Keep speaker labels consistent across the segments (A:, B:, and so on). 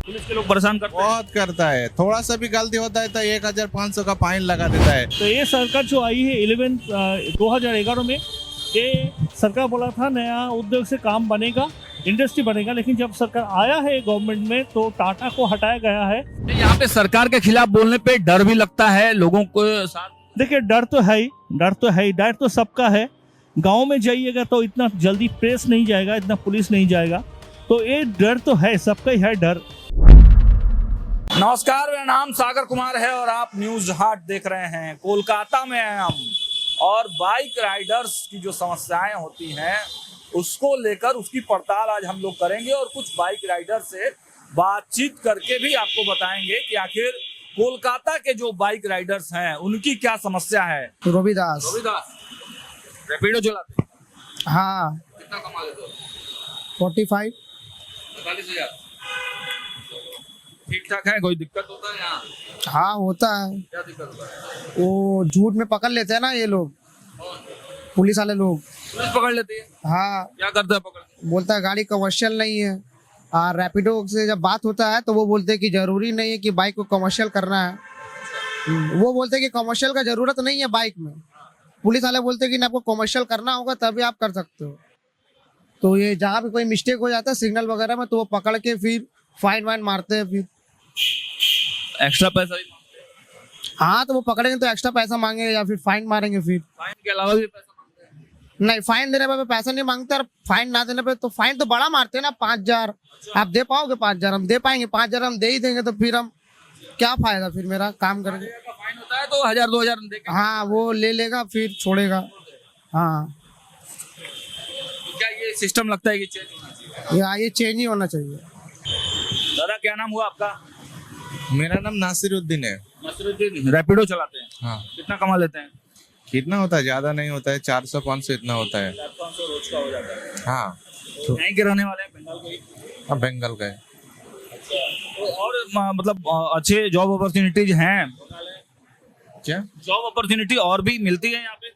A: Police के लोग परेशान करते हैं।
B: बहुत करता है, थोड़ा सा भी गलती होता है तो 1500 का फाइन लगा देता है।
A: तो ये सरकार जो आई है 2011 में, ये सरकार बोला था नया उद्योग से काम बनेगा, इंडस्ट्री बनेगा, लेकिन जब सरकार आया है गवर्नमेंट में तो टाटा को हटाया गया है।
C: यहाँ पे सरकार के खिलाफ बोलने पे डर भी लगता है लोगों को साथ।
A: देखिए डर तो है ही, डर तो सबका है। गांव में जाइएगा तो इतना जल्दी प्रेस नहीं जाएगा, इतना पुलिस नहीं जाएगा, तो ये डर तो है, सबका ही है डर।
C: नमस्कार, मेरा नाम सागर कुमार है और आप न्यूज हाट देख रहे हैं। कोलकाता में हैं हम और बाइक राइडर्स की जो समस्याएं होती हैं उसको लेकर उसकी पड़ताल आज हम लोग करेंगे और कुछ बाइक राइडर से बातचीत करके भी आपको बताएंगे कि आखिर कोलकाता के जो बाइक राइडर्स हैं उनकी क्या समस्या है।
D: रविदास।
C: रैपिडो चलाते हैं?
D: हाँ।
C: कितना कमा लेते हो?
D: 45।
C: 45,000। ठीक ठाक है, कोई दिक्कत होता है यहाँ?
D: हाँ होता है।
C: क्या दिक्कत होता है?
D: वो झूठ में पकड़ लेते हैं ना ये लोग, पुलिस वाले लोग।
C: पुलिस पकड़ लेती है?
D: हाँ,
C: क्या करते हैं पकड़ के?
D: बोलता है गाड़ी कमर्शियल नहीं है। और रैपिडो से जब बात होता है तो वो बोलते हैं कि जरूरी नहीं है कि बाइक को कमर्शियल करना है। वो बोलते हैं कि कमर्शियल का जरूरत नहीं है बाइक में। पुलिस वाले बोलते हैं कि आपको कमर्शियल करना होगा तभी आप कर सकते हो। तो ये जहाँ भी कोई मिस्टेक हो जाता है सिग्नल वगैरह में तो वो पकड़ के फिर फाइन वाइन मारते हैं। फिर
C: एक्स्ट्रा पैसा भी मांगते हैं?
D: हाँ, तो वो पकड़ेंगे तो एक्स्ट्रा पैसा मांगेंगे या फिर फाइन मारेंगे। फिर
C: फाइन के अलावा भी पैसा मांगते हैं?
D: नहीं, फाइन देने पे पैसा नहीं मांगते और फाइन ना देने पे तो फाइन तो बड़ा मारते हैं ना, 5,000। आप दे पाओगे 5,000? हम दे पाएंगे? 5,000 हम दे ही देंगे तो फिर हम क्या फायदा फिर मेरा काम करके।
C: का फाइन होता है तो 1,000-2,000 देके।
D: हाँ, वो ले लेगा फिर छोड़ेगा। हाँ,
C: तो क्या ये सिस्टम लगता है कि चेंज होना चाहिए?
D: ये चेंज ही होना चाहिए।
C: दादा क्या नाम हुआ आपका?
B: मेरा नाम नासिरुद्दीन है।
C: नसरुद्दीन। रैपिडो चलाते हैं?
B: हाँ।
C: कितना कमा लेते हैं?
B: कितना होता है? ज्यादा नहीं होता है, 400-500 इतना होता है।
C: 400 रोज का हो जाता है।
B: हाँ,
C: तो यहीं के रहने वाले हैं, बंगाल के ही?
B: हाँ बंगाल का है।
C: तो और मतलब अच्छे जॉब अपॉर्चुनिटीज हैं?
B: क्या?
C: जॉब अपॉर्चुनिटी और भी मिलती है यहाँ पे?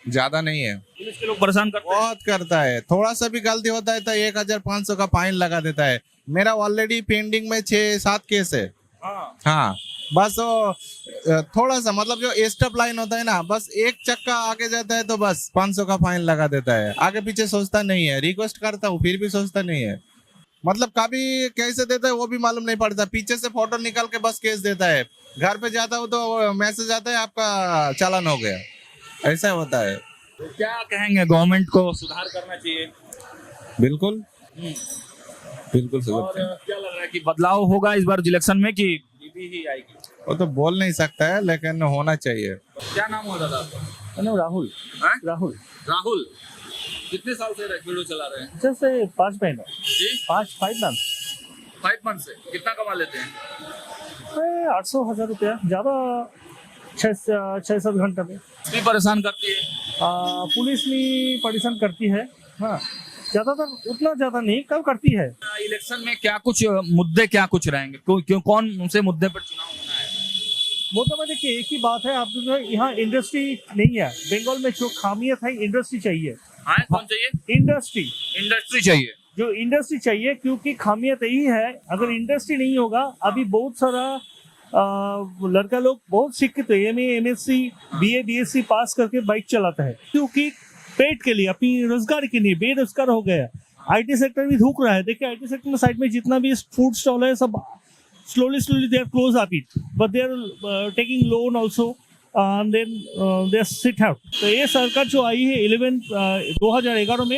B: ज्यादा नहीं है,
A: पुलिस के लोग परेशान करते हैं।
B: बहुत करता है, थोड़ा सा भी गलती होता है तो 1500 का फाइन लगा देता है। मेरा ऑलरेडी पेंडिंग में 6-7 केस है।
C: हाँ।
B: हाँ, बस वो थोड़ा सा मतलब जो स्टॉप लाइन होता है ना, बस एक चक्का आगे जाता है तो बस 500 का फाइन लगा देता है। आगे पीछे सोचता नहीं है, रिक्वेस्ट करता हूँ फिर भी सोचता नहीं है। मतलब कभी कैसे देता है वो भी मालूम नहीं पड़ता, पीछे से फोटो निकाल के बस केस देता है। घर पे जाता हूँ तो मैसेज आता है आपका चालान हो गया, ऐसा होता है।
C: तो क्या कहेंगे, गवर्नमेंट को सुधार करना चाहिए?
B: बिल्कुल बिल्कुल
C: और
B: समझते हैं।
C: क्या लग रहा है कि बदलाव होगा इस बार इलेक्शन में कि बीबी ही आएगी?
B: वो तो बोल नहीं सकता है लेकिन होना चाहिए।
C: क्या नाम हुआ दादा आपका?
A: राहुल।
C: हैं?
A: राहुल
C: राहुल। कितने साल से रैपिडो चला रहे हैं?
A: जैसे 5 महीना,
C: जी,
A: 5 मंथ
C: 5 मंथ से। कितना कमा लेते हैं?
A: 800-1,000 रुपया, ज्यादा 6-7 घंटे में।
C: भी परेशान करती है?
A: पुलिस भी परेशान करती है। हाँ, ज्यादातर उतना ज्यादा नहीं, कम करती है।
C: इलेक्शन में क्या कुछ मुद्दे क्या कुछ रहेंगे? क्यों कौन से मुद्दे पर चुनाव होना है?
A: वो तो मैं देखिए एक ही बात है, आप जो है यहाँ इंडस्ट्री नहीं है बंगाल में, जो खामियत है इंडस्ट्री चाहिए।
C: हाँ, कौन चाहिए? इंडस्ट्री चाहिए।
A: जो इंडस्ट्री चाहिए, क्योंकि खामियत यही है, अगर इंडस्ट्री नहीं होगा, अभी बहुत सारा लड़का लोग बहुत शिक्षित है, MA MSc BA BSc पास करके बाइक चलाता है, क्योंकि पेट के लिए, अपनी रोजगार के लिए बेरोजगार हो गया। IT सेक्टर भी धूक रहा है। देखिए IT सेक्टर में साइड में जितना भी फूड स्टॉल है सब slowly they are close up it, but they are taking loan also and then they sit out. तो ये सरकार जो आई है 2011 में,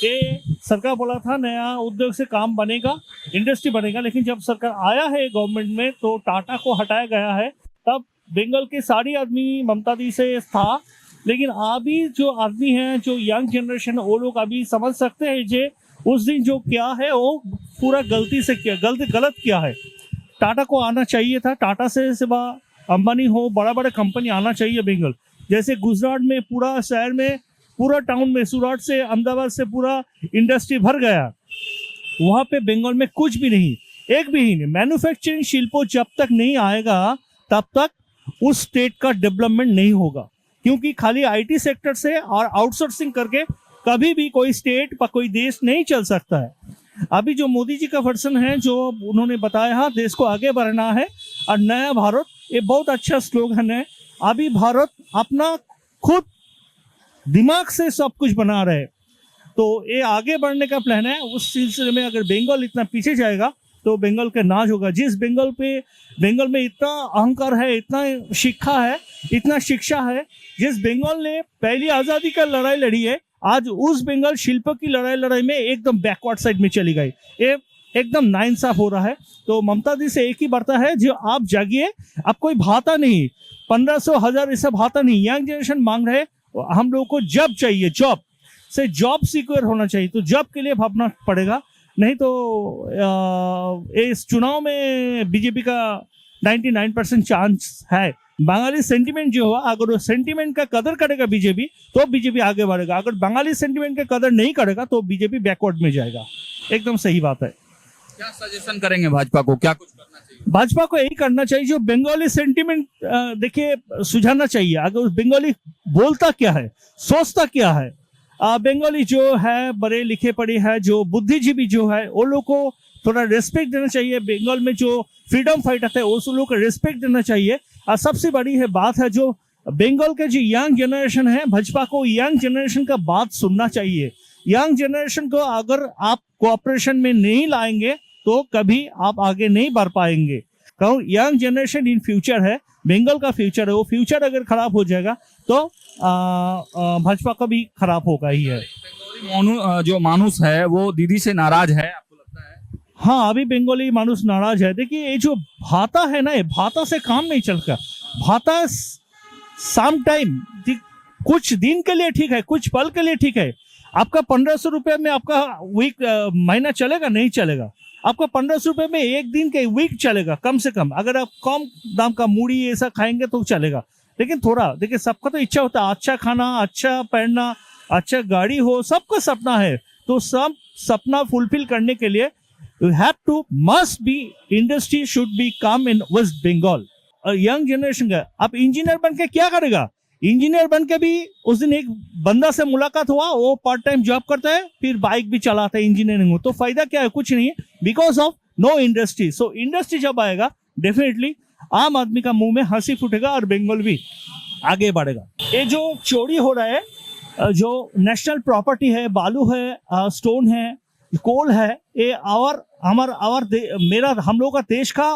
A: ये सरकार बोला था नया उद्योग से काम बनेगा, इंडस्ट्री बनेगा, लेकिन जब सरकार आया है गवर्नमेंट में तो टाटा को हटाया गया है। तब बंगाल के सारी आदमी ममता दी से था, लेकिन अभी जो आदमी हैं, जो यंग जनरेशन है, वो लोग अभी समझ सकते हैं जे उस दिन जो क्या है वो पूरा गलती से किया, गलत किया है। टाटा को आना चाहिए था, टाटा से सिवा अंबानी हो, बड़ा बड़ा कंपनी आना चाहिए बंगाल। जैसे गुजरात में पूरा शहर में, पूरा टाउन में, सूरत से, अहमदाबाद से पूरा इंडस्ट्री भर गया, वहाँ पे बंगाल में कुछ भी नहीं, एक भी नहीं। मैन्युफैक्चरिंग शिल्पो जब तक नहीं आएगा तब तक उस स्टेट का डेवलपमेंट नहीं होगा, क्योंकि खाली IT सेक्टर से और आउटसोर्सिंग करके कभी भी कोई स्टेट पर कोई देश नहीं चल सकता है। अभी जो मोदी जी का वर्सन है, जो उन्होंने बताया है देश को आगे बढ़ना है और नया भारत, ये बहुत अच्छा स्लोगन है। अभी भारत अपना खुद दिमाग से सब कुछ बना रहे, तो ये आगे बढ़ने का प्लान है। उस सिलसिले में अगर बंगाल इतना पीछे जाएगा तो बंगाल का नाज होगा। जिस बंगाल में इतना अहंकार है, इतना शिक्षा है, जिस बंगाल ने पहली आजादी का लड़ाई लड़ी है, आज उस बंगाल शिल्प की लड़ाई में एकदम बैकवर्ड साइड में चली गई। ये एकदम नाइंसाफ हो रहा है। तो ममता दी से एक ही वार्ता है, जो आप जागिए, आप कोई भाता नहीं, 1500 1000 ऐसा भाता नहीं। यंग जनरेशन मांग रहे, हम लोगों को जॉब चाहिए, जॉब सिक्योर होना चाहिए, तो जॉब के लिए भागना पड़ेगा। नहीं तो इस चुनाव में बीजेपी का 99% चांस है। बंगाली सेंटीमेंट जो हुआ, अगर वो सेंटीमेंट का कदर करेगा बीजेपी, तो बीजेपी आगे बढ़ेगा। अगर बंगाली सेंटीमेंट का कदर नहीं करेगा तो बीजेपी बैकवर्ड में जाएगा। एकदम सही बात है।
C: क्या सजेशन करेंगे भाजपा को, क्या कुछ करना चाहिए?
A: भाजपा को यही करना चाहिए, जो बंगाली सेंटीमेंट देखिए सुझाना चाहिए। अगर उस बंगाली बोलता क्या है, सोचता क्या है, बंगाली जो है बड़े लिखे पढ़े है, जो बुद्धिजीवी जो है, वो लोग को थोड़ा रेस्पेक्ट देना चाहिए। बंगाल में जो फ्रीडम फाइटर थे उस लोग को रेस्पेक्ट देना चाहिए। और सबसे बड़ी है बात है, जो बंगाल के जो यंग जनरेशन है, भाजपा को यंग जनरेशन का बात सुनना चाहिए। यंग जनरेशन को अगर आप कोऑपरेशन में नहीं लाएंगे तो कभी आप आगे नहीं बढ़ पाएंगे। क्यों? यंग जनरेशन इन फ्यूचर है, बंगाल का फ्यूचर है। वो फ्यूचर अगर खराब हो जाएगा तो भाजपा का भी खराब होगा ही है।
C: जो मानुस है वो दीदी से नाराज है, आपको लगता है?
A: हाँ, अभी बंगाली मानुस नाराज है। देखिए, ये जो भाता है ना, ये भाता से काम नहीं चलता। भाता सम टाइम, कुछ दिन के लिए ठीक है, कुछ पल के लिए ठीक है। आपका 1500 रुपए में आपका महीना चलेगा? नहीं चलेगा। आपका 1500 रुपए में एक दिन के वीक चलेगा कम से कम। अगर आप कम दाम का मूढ़ी ऐसा खाएंगे तो चलेगा। लेकिन थोड़ा देखिए, सबका तो इच्छा होता है अच्छा खाना, अच्छा पहनना, अच्छा गाड़ी हो, सबका सपना है। तो सब सपना फुलफिल करने के लिए you have to must be industry should be come in West Bengal. Young generation का आप इंजीनियर बन के क्या करेगा? इंजीनियर बन के भी उस दिन एक बंदा से मुलाकात हुआ, वो पार्ट टाइम जॉब करता है, फिर बाइक भी चलाता है इंजीनियरिंग में। तो फायदा क्या है? कुछ नहीं है, because of know industry. So industry जब आएगा, डेफिनेटली आम आदमी का मुंह में हंसी फूटेगा और बंगाल भी आगे बढ़ेगा। ये जो चोरी हो रहा है, जो नेशनल प्रॉपर्टी है, बालू है, स्टोन है, कोल है, ये हम लोग का देश का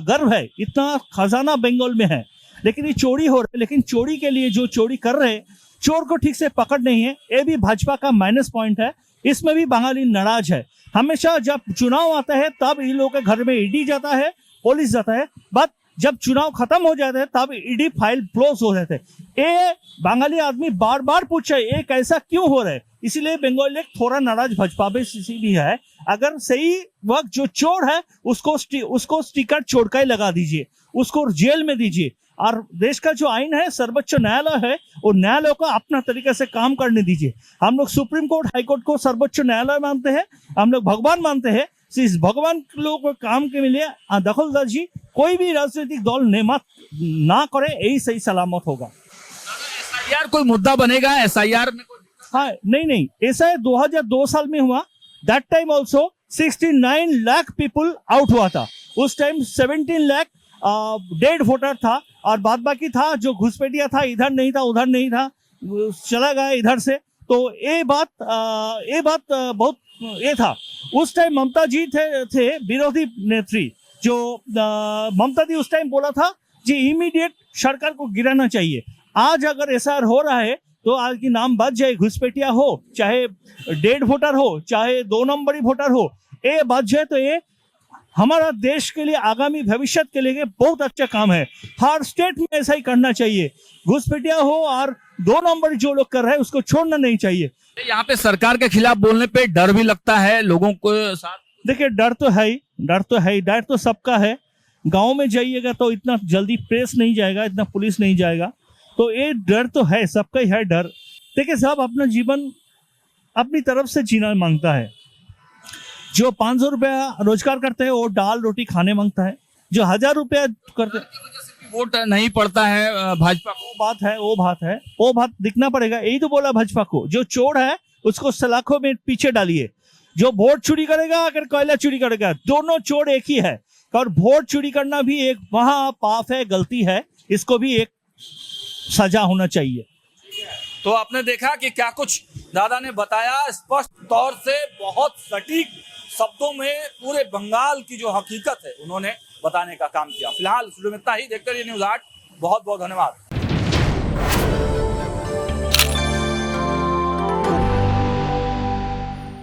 A: गर्व है। इतना खजाना बंगाल में है, लेकिन ये चोरी हो रहा है। लेकिन चोरी के लिए जो चोरी कर रहे हैं, चोर को ठीक से पकड़ नहीं है। ये भी भाजपा का माइनस पॉइंट है। इसमें भी बंगाली नाराज है। हमेशा जब चुनाव आता है तब इन लोगों के घर में ईडी जाता है, पुलिस जाता है, बट जब चुनाव खत्म हो जाता है तब ईडी फाइल क्लोज हो जाते हैं। ये बंगाली आदमी बार बार पूछे ये कैसा क्यों हो रहा है। इसीलिए बंगाल एक थोड़ा नाराज भाजपा पे भी है। अगर सही वक्त जो चोर है उसको स्टिकर चोर का ही लगा दीजिए, उसको जेल में दीजिए। और देश का जो आईन है, सर्वोच्च न्यायालय है, वो न्यायालय को अपना तरीके से काम करने दीजिए। हम लोग सुप्रीम कोर्ट, हाई कोर्ट को सर्वोच्च न्यायालय मानते हैं, हम लोग भगवान मानते हैं। इस भगवान लोग को काम के लिए दखलंदाजी कोई भी राजनीतिक दल ना करे, यही सही सलामत होगा।
C: एसआईआर कोई मुद्दा बनेगा? एसआईआर में
A: हाँ, नहीं, ऐसा है 2002 साल में हुआ। That time also 69 lakh people out हुआ था। उस टाइम 17 लाख डेड वोटर था, और बाद बाकी था जो घुसपैठिया था, इधर नहीं था उधर नहीं था, चला गया इधर से। तो ये बात बहुत ये था। उस टाइम ममता जी थे विरोधी नेत्री। जो ममता जी उस टाइम बोला था कि इमीडिएट सरकार को गिराना चाहिए। आज अगर एसआर हो रहा है तो आज की नाम बच जाए, घुसपैठिया हो, चाहे डेड वोटर हो, चाहे 2 नंबरी वोटर हो, ये बच जाए तो ये हमारा देश के लिए, आगामी भविष्य के लिए बहुत अच्छा काम है। हर स्टेट में ऐसा ही करना चाहिए। घुसपैठिया हो और 2 नंबर जो लोग कर रहे हैं उसको छोड़ना नहीं चाहिए।
C: यहाँ पे सरकार के खिलाफ बोलने पे डर भी लगता है लोगों को साथ।
A: देखिए, डर तो है ही, डर तो सबका है। गांव में जाइएगा तो इतना जल्दी प्रेस नहीं जाएगा, इतना पुलिस नहीं जाएगा, तो ये डर तो है, सबका ही है डर। देखिए, सब अपना जीवन अपनी तरफ से जीना मांगता है। जो 500 रुपया रोजगार करते हैं वो दाल रोटी खाने मांगता है। जो 1000 रुपया करते
C: वोट नहीं पड़ता है भाजपा को।
A: वो बात दिखना पड़ेगा। यही तो बोला भाजपा को, जो चोर है उसको सलाखों में पीछे डालिए, जो वोट चोरी करेगा, अगर कोयला चोरी करेगा, दोनों चोर एक ही है। और वोट चोरी करना भी एक महापाप है, गलती है, इसको भी एक सजा होना चाहिए।
C: तो आपने देखा कि क्या कुछ दादा ने बताया, स्पष्ट तौर से बहुत सटीक शब्दों में पूरे बंगाल की जो हकीकत है उन्होंने बताने का काम किया। फिलहाल स्टूडियो में इतना ही। देखते रहिए न्यूज़ 8। बहुत बहुत धन्यवाद।